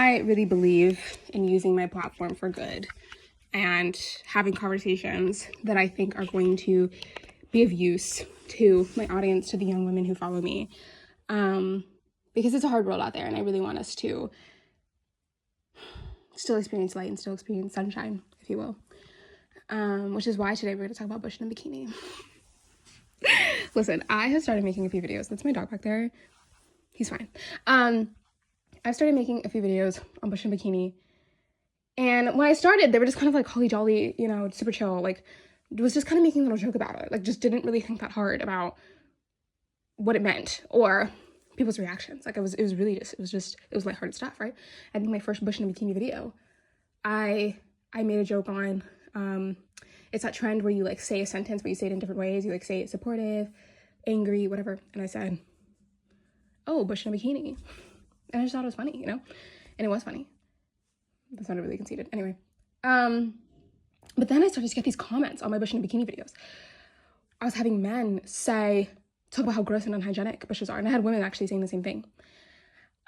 I really believe in using my platform for good and having conversations that I think are going to be of use to my audience, to the young women who follow me. Because it's a hard world out there, and I really want us to still experience light and still experience sunshine, if you will. Which is why today we're going to talk about bush in a bikini. Listen, I have started making a few videos. That's my dog back there. He's fine. I've started making a few videos on bush in a bikini. And when I started, they were just kind of like holly jolly, you know, super chill. Like, it was just kind of making a little joke about it. Like, just didn't really think that hard about what it meant or people's reactions. Like, it was lighthearted stuff, right? I think my first bush in a bikini video, I made a joke on, it's that trend where you like say a sentence, but you say it in different ways. You like say it supportive, angry, whatever. And I said, oh, bush in a bikini. And I just thought it was funny, you know? And it was funny. That sounded really conceited. Anyway. But then I started to get these comments on my bush in a bikini videos. I was having men talk about how gross and unhygienic bushes are. And I had women actually saying the same thing.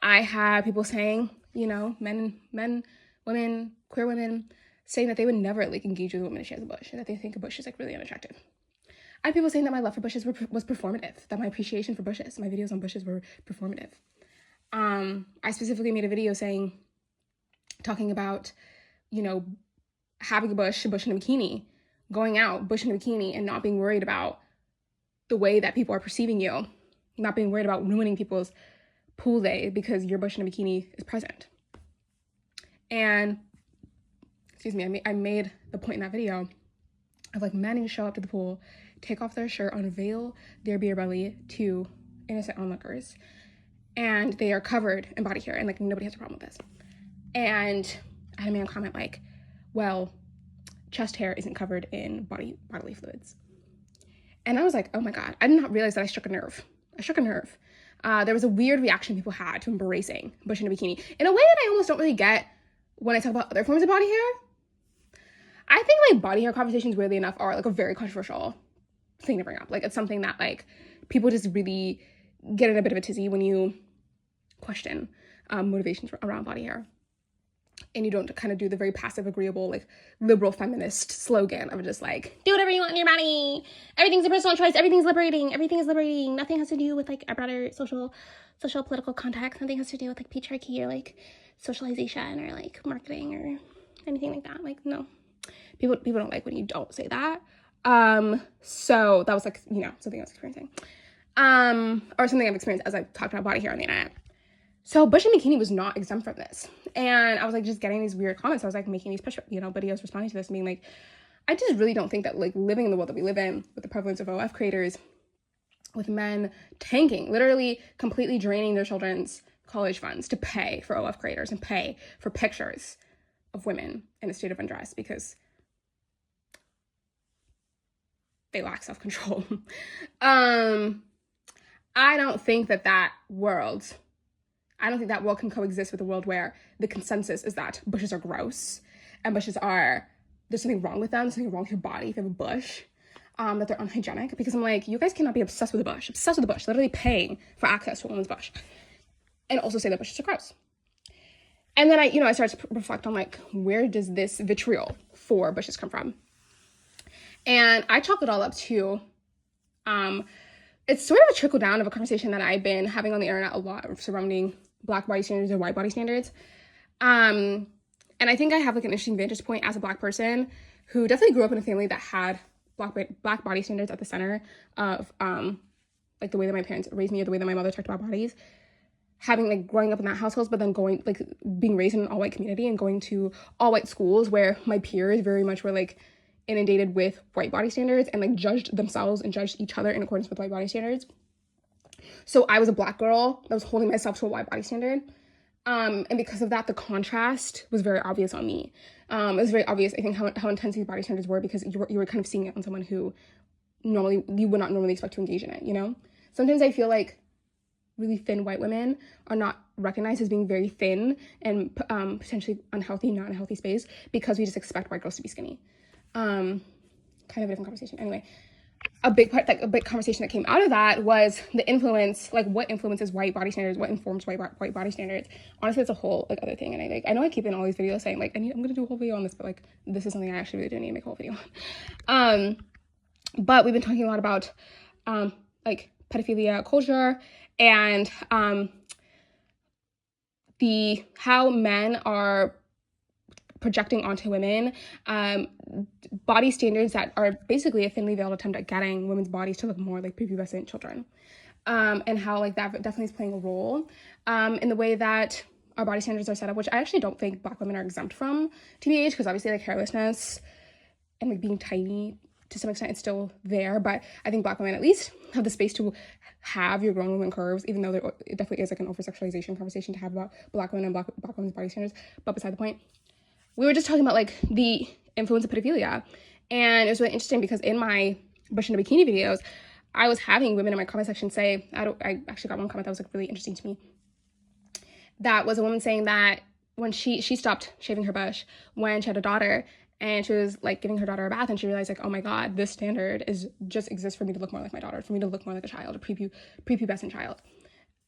I had people saying, you know, men, women, queer women, saying that they would never like engage with a woman if she has a bush, and that they think a bush is like really unattractive. I had people saying that my love for bushes was performative, that my appreciation for bushes, my videos on bushes were performative. I specifically made a video talking about, you know, having a bush in a bikini, going out, bush in a bikini, and not being worried about the way that people are perceiving you, not being worried about ruining people's pool day because your bush in a bikini is present. And, excuse me, I made the point in that video of like men who show up to the pool, take off their shirt, unveil their beer belly to innocent onlookers, and they are covered in body hair, and like nobody has a problem with this. And I had a man comment like, well, chest hair isn't covered in bodily fluids. And I was like, oh my God, I did not realize that I struck a nerve. There was a weird reaction people had to embracing bush in a bikini in a way that I almost don't really get when I talk about other forms of body hair. I think like body hair conversations, weirdly enough, are like a very controversial thing to bring up. Like, it's something that like people just really get in a bit of a tizzy when you question motivations around body hair. And you don't kind of do the very passive, agreeable, like liberal feminist slogan of just like, do whatever you want in your body. Everything's a personal choice. Everything's liberating. Everything is liberating. Nothing has to do with like a broader social political context. Nothing has to do with like patriarchy or like socialization or like marketing or anything like that. Like, no, people don't like when you don't say that. So that was like, you know, something I was experiencing, or something I've experienced as I've talked about body hair on the internet. So bush in bikini was not exempt from this. And I was like just getting these weird comments. I was like making these push, you know, videos responding to this and being like, I just really don't think that like living in the world that we live in with the prevalence of OF creators, with men tanking, literally completely draining their children's college funds to pay for OF creators and pay for pictures of women in a state of undress because they lack self-control. I don't think that world can coexist with a world where the consensus is that bushes are gross and there's something wrong with them, there's something wrong with your body if you have a bush, that they're unhygienic. Because I'm like, you guys cannot be obsessed with a bush, literally paying for access to a woman's bush, and also say that bushes are gross. And then I started to reflect on like, where does this vitriol for bushes come from? And I chalk it all up to, it's sort of a trickle down of a conversation that I've been having on the internet a lot surrounding Black body standards and white body standards. And I think I have like an interesting vantage point as a Black person who definitely grew up in a family that had Black body standards at the center of like the way that my parents raised me or the way that my mother talked about bodies. Having like growing up in that household, but then being raised in an all-white community and going to all-white schools where my peers very much were like inundated with white body standards and like judged themselves and judged each other in accordance with white body standards. So I was a Black girl that was holding myself to a white body standard. And because of that, the contrast was very obvious on me. It was very obvious, I think, how intense these body standards were because you were kind of seeing it on someone who you would not normally expect to engage in it, you know? Sometimes I feel like really thin white women are not recognized as being very thin and potentially unhealthy, not in a healthy space, because we just expect white girls to be skinny. Kind of a different conversation. Anyway, a big part, like a big conversation that came out of that was the influence, like what influences white body standards, what informs white body standards. Honestly, it's a whole like other thing, and I know I keep in all these videos saying like I'm gonna do a whole video on this, but like this is something I actually really do need to make a whole video on. But we've been talking a lot about like pedophilia culture and how men are projecting onto women body standards that are basically a thinly veiled attempt at getting women's bodies to look more like prepubescent children, and how like that definitely is playing a role in the way that our body standards are set up, which I actually don't think Black women are exempt from TBH, because obviously like hairlessness and like being tiny to some extent it's still there, but I think Black women at least have the space to have your grown woman curves, even though it definitely is like an over-sexualization conversation to have about Black women and Black women's body standards. But beside the point, we were just talking about like the influence of pedophilia, and it was really interesting because in my bush in a bikini videos, I was having women in my comment section say, I actually got one comment that was like really interesting to me. That was a woman saying that when she stopped shaving her bush when she had a daughter, and she was like giving her daughter a bath, and she realized like, oh my God, this standard just exists for me to look more like my daughter, for me to look more like a child, a prepubescent child.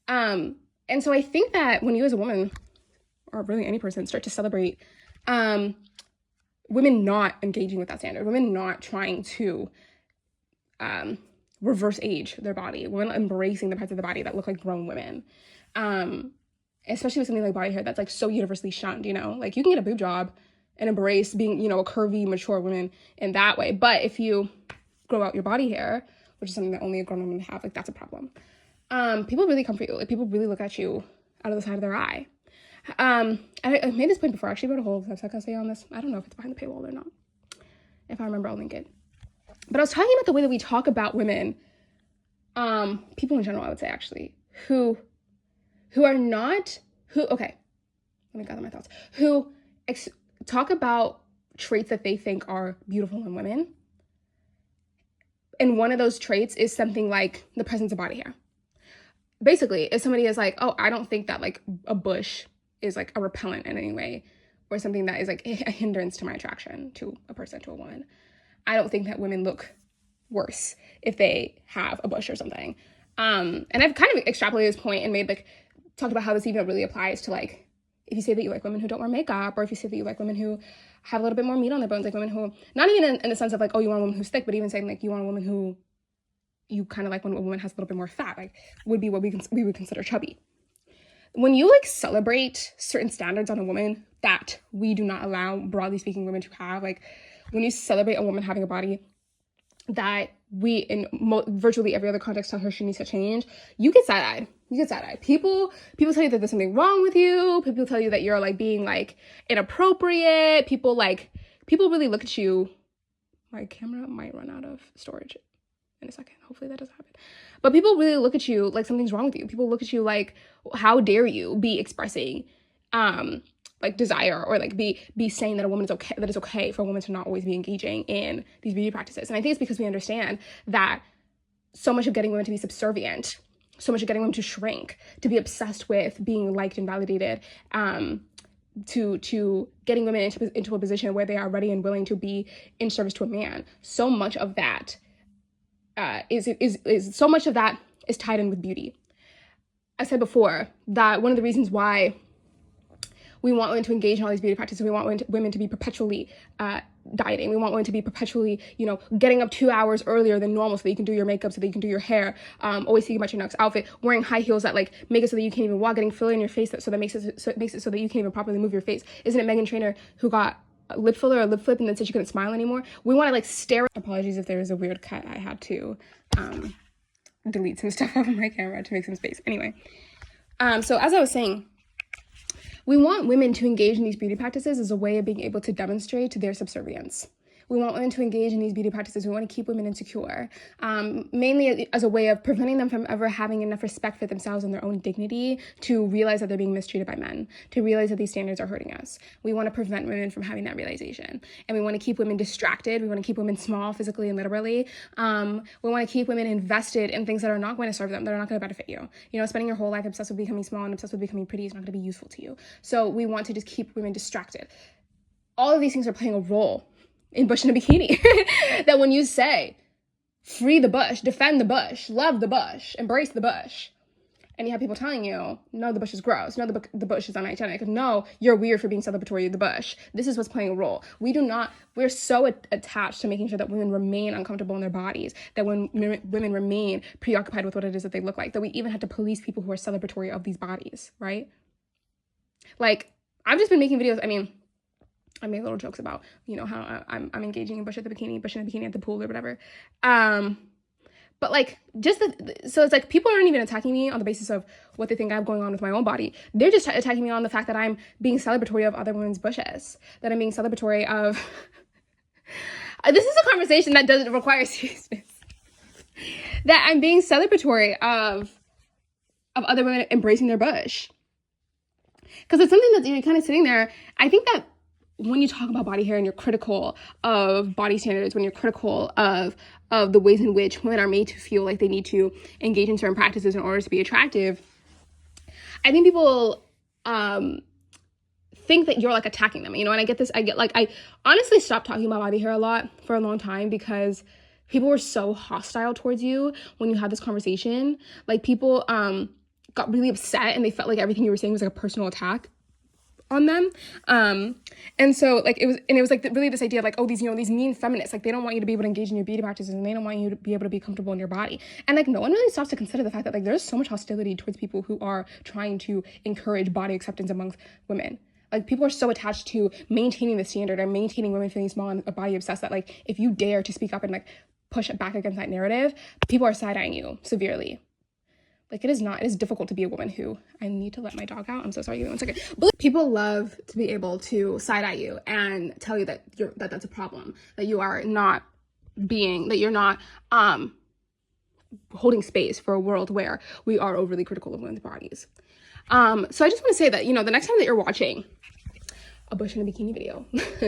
And so I think that when you as a woman, or really any person, start to celebrate women not engaging with that standard, women not trying to reverse age their body, women embracing the parts of the body that look like grown women, especially with something like body hair that's like so universally shunned, you know, like you can get a boob job and embrace being, you know, a curvy, mature woman in that way. But if you grow out your body hair, which is something that only a grown woman have, like that's a problem. People really come for you. Like people really look at you out of the side of their eye. I made this point before. I actually wrote a whole essay on this. I don't know if it's behind the paywall or not. If I remember, I'll link it. But I was talking about the way that we talk about women, people in general, I would say actually, who let me gather my thoughts, who talk about traits that they think are beautiful in women. And one of those traits is something like the presence of body hair. Basically, if somebody is like, oh, I don't think that like a bush is like a repellent in any way, or something that is like a hindrance to my attraction to a person, to a woman, I don't think that women look worse if they have a bush or something. And I've kind of extrapolated this point and talked about how this even really applies to like, if you say that you like women who don't wear makeup, or if you say that you like women who have a little bit more meat on their bones, like women who, not even in the sense of like, oh, you want a woman who's thick, but even saying like you want a woman who you kind of like when a woman has a little bit more fat, like would be what we would consider chubby. When you like celebrate certain standards on a woman that we do not allow, broadly speaking, women to have, like when you celebrate a woman having a body that we in virtually every other context tell her she needs to change, you get side-eyed. People tell you that there's something wrong with you. People tell you that you're like being like inappropriate. People really look at you. My camera might run out of storage in a second. Hopefully that doesn't happen. But people really look at you like something's wrong with you. People look at you like, how dare you be expressing like desire, or like be saying that a woman is okay, that it's okay for a woman to not always be engaging in these beauty practices. And I think it's because we understand that so much of getting women to be subservient, so much of getting women to shrink, to be obsessed with being liked and validated, to getting women into a position where they are ready and willing to be in service to a man. So much of that is tied in with beauty. I said before that one of the reasons why we want women to engage in all these beauty practices, we want women to be perpetually dieting. We want women to be perpetually, getting up 2 hours earlier than normal so that you can do your makeup, so that you can do your hair, always thinking about your next outfit, wearing high heels that like make it so that you can't even walk, getting filler in your face so that makes it so that you can't even properly move your face. Isn't it Meghan Trainor who got a lip filler or a lip flip and then said she couldn't smile anymore? We want to like stare. Apologies if there was a weird cut. I had to delete some stuff off of my camera to make some space. Anyway, so as I was saying, we want women to engage in these beauty practices as a way of being able to demonstrate their subservience. We want women to engage in these beauty practices. We want to keep women insecure, mainly as a way of preventing them from ever having enough respect for themselves and their own dignity to realize that they're being mistreated by men, to realize that these standards are hurting us. We want to prevent women from having that realization. And we want to keep women distracted. We want to keep women small, physically and literally. We want to keep women invested in things that are not going to serve them, that are not going to benefit you. Spending your whole life obsessed with becoming small and obsessed with becoming pretty is not going to be useful to you. So we want to just keep women distracted. All of these things are playing a role in bush in a bikini. That when you say, free the bush, defend the bush, love the bush, embrace the bush. And you have people telling you, no, the bush is gross. No, the bush is unhygienic. No, you're weird for being celebratory of the bush. This is what's playing a role. We're so attached to making sure that women remain uncomfortable in their bodies, that when women remain preoccupied with what it is that they look like, that we even have to police people who are celebratory of these bodies, right? Like, I've just been making videos. I mean, I make little jokes about, how I'm engaging in bush in the bikini at the pool or whatever. But like, so it's like people aren't even attacking me on the basis of what they think I have going on with my own body. They're just attacking me on the fact that I'm being celebratory of other women's bushes, that I'm being celebratory of, this is a conversation that doesn't require seriousness, that I'm being celebratory of other women embracing their bush. Because it's something that's, you're kind of sitting there. I think that when you talk about body hair and you're critical of body standards, when you're critical of the ways in which women are made to feel like they need to engage in certain practices in order to be attractive, I think people think that you're like attacking them, and I honestly stopped talking about body hair a lot for a long time because people were so hostile towards you when you had this conversation. Like, people got really upset and they felt like everything you were saying was like a personal attack on them. And so like it was like really this idea of like, oh, these mean feminists, like they don't want you to be able to engage in your beauty practices and they don't want you to be able to be comfortable in your body. And like no one really stops to consider the fact that like there's so much hostility towards people who are trying to encourage body acceptance amongst women. Like, people are so attached to maintaining the standard and maintaining women feeling small and body obsessed that like if you dare to speak up and like push back against that narrative, people are side-eyeing you severely. Like, it is difficult to be a woman who, I need to let my dog out. I'm so sorry, give me 1 second. But people love to be able to side-eye you and tell you that that's a problem, that you're not holding space for a world where we are overly critical of women's bodies. So I just want to say that, the next time that you're watching a bush in a bikini video,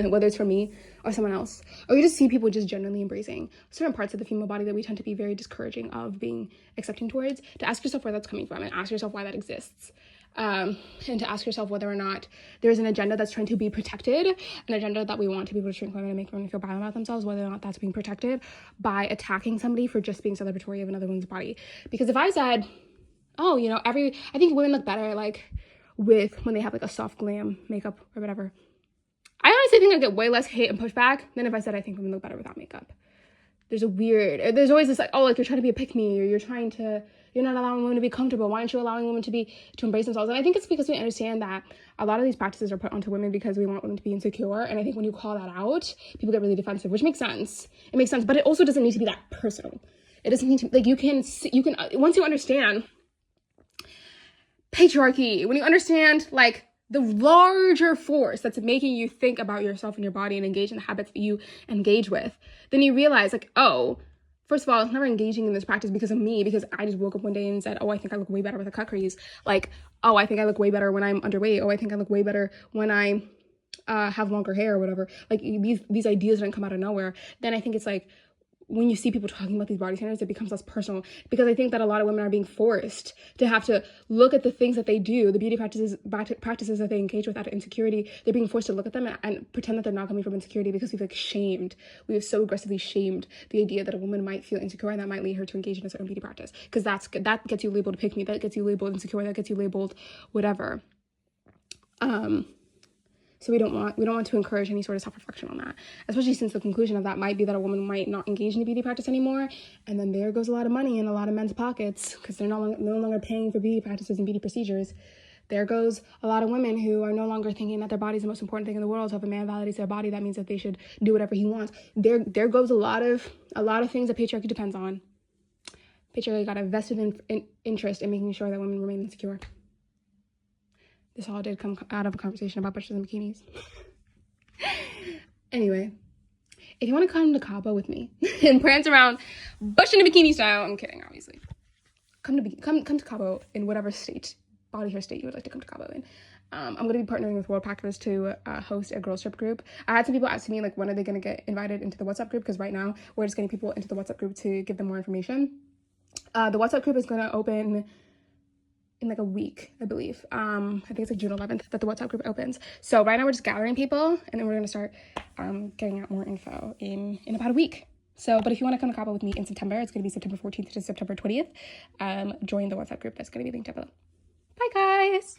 whether it's from me or someone else, or you just see people just genuinely embracing certain parts of the female body that we tend to be very discouraging of being accepting towards, to ask yourself where that's coming from and ask yourself why that exists. And to ask yourself whether or not there's an agenda that's trying to be protected, an agenda that we want to be able to shrink women and make women feel bad about themselves, whether or not that's being protected by attacking somebody for just being celebratory of another woman's body. Because if I said, oh, I think women look better like when they have like a soft glam makeup or whatever, I honestly think I'd get way less hate and pushback than if I said I think women look better without makeup. There's always this like, oh, like you're trying to be a pick-me, or you're not allowing women to be comfortable. Why aren't you allowing women to embrace themselves? And I think it's because we understand that a lot of these practices are put onto women because we want women to be insecure. And I think when you call that out, people get really defensive, which makes sense. It makes sense, but it also doesn't need to be that personal. It doesn't need to, like, you can, once you understand patriarchy, when you understand like the larger force that's making you think about yourself and your body and engage in the habits that you engage with, then you realize like, oh, first of all, I'm never engaging in this practice because of me, because I just woke up one day and said, oh, I think I look way better with a cut crease. Like, oh, I think I look way better when I'm underweight. Oh, I think I look way better when I have longer hair or whatever. Like, these ideas didn't come out of nowhere. Then I think it's like, when you see people talking about these body standards, it becomes less personal, because I think that a lot of women are being forced to have to look at the things that they do, the beauty practices that they engage with out of insecurity. They're being forced to look at them and pretend that they're not coming from insecurity, because we have so aggressively shamed the idea that a woman might feel insecure and that might lead her to engage in a certain beauty practice, because that gets you labeled a pick-me, that gets you labeled insecure, that gets you labeled whatever. So we don't want to encourage any sort of self-reflection on that, especially since the conclusion of that might be that a woman might not engage in the beauty practice anymore, and then there goes a lot of money in a lot of men's pockets, because they're no longer paying for beauty practices and beauty procedures. There goes a lot of women who are no longer thinking that their body is the most important thing in the world. So if a man validates their body, that means that they should do whatever he wants. There goes a lot of things that patriarchy depends on. Patriarchy got a vested interest in making sure that women remain insecure. This all did come out of a conversation about bushes and bikinis. Anyway, if you want to come to Cabo with me and prance around bush in a bikini style, I'm kidding, obviously. Come to Cabo in whatever body hair state you would like to come to Cabo in. I'm going to be partnering with World Practice to host a girls trip group. I had some people asking me, like, when are they going to get invited into the WhatsApp group? Because right now we're just getting people into the WhatsApp group to give them more information. The WhatsApp group is going to open in like a week, I believe. I think it's like June 11th that the WhatsApp group opens. So right now we're just gathering people, and then we're going to start getting out more info in about a week. So, but if you want to come to Cabo with me in September, it's going to be September 14th to September 20th. Join the WhatsApp group that's going to be linked down below. Bye, guys.